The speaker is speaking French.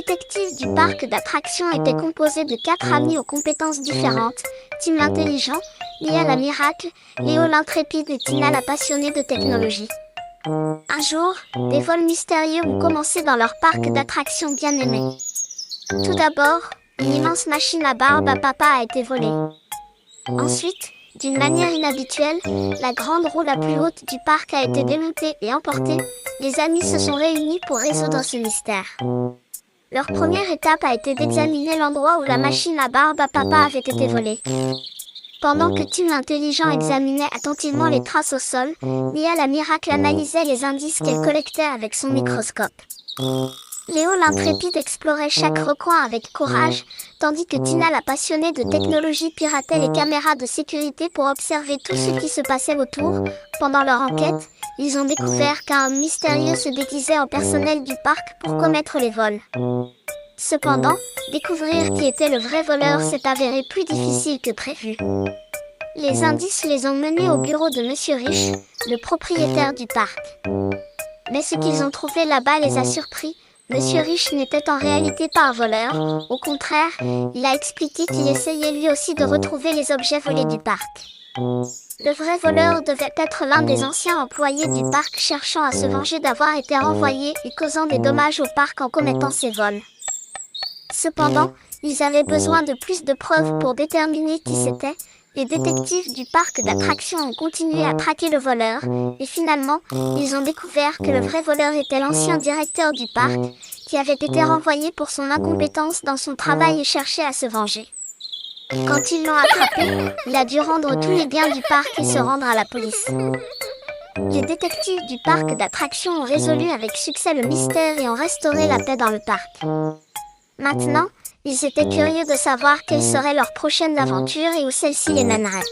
détectives du parc d'attractions étaient composés de 4 amis aux compétences différentes: Tim l'intelligent, Lia la miracle, Léo l'intrépide et Tina la passionnée de technologie. Un jour, des vols mystérieux ont commencé dans leur parc d'attractions bien aimé. Tout d'abord, une immense machine à barbe à papa a été volée. Ensuite, d'une manière inhabituelle, la grande roue la plus haute du parc a été démontée et emportée. Les amis se sont réunis pour résoudre ce mystère. Leur première étape a été d'examiner l'endroit où la machine à barbe à papa avait été volée. Pendant que Tim l'intelligent examinait attentivement les traces au sol, Lia la miracle analysait les indices qu'elle collectait avec son microscope. Léo l'intrépide explorait chaque recoin avec courage, tandis que Tina la passionnée de technologie piratait les caméras de sécurité pour observer tout ce qui se passait autour. Pendant leur enquête, ils ont découvert qu'un homme mystérieux se déguisait en personnel du parc pour commettre les vols. Cependant, découvrir qui était le vrai voleur s'est avéré plus difficile que prévu. Les indices les ont menés au bureau de Monsieur Riche, le propriétaire du parc. Mais ce qu'ils ont trouvé là-bas les a surpris. Monsieur Riche n'était en réalité pas un voleur. Au contraire, il a expliqué qu'il essayait lui aussi de retrouver les objets volés du parc. Le vrai voleur devait être l'un des anciens employés du parc cherchant à se venger d'avoir été renvoyé et causant des dommages au parc en commettant ces vols. Cependant, ils avaient besoin de plus de preuves pour déterminer qui c'était. Les détectives du parc d'attractions ont continué à traquer le voleur, et finalement, ils ont découvert que le vrai voleur était l'ancien directeur du parc, qui avait été renvoyé pour son incompétence dans son travail et cherchait à se venger. Quand ils l'ont attrapé, il a dû rendre tous les biens du parc et se rendre à la police. Les détectives du parc d'attractions ont résolu avec succès le mystère et ont restauré la paix dans le parc. Maintenant, ils étaient curieux de savoir quelle serait leur prochaine aventure et où celle-ci les mènerait.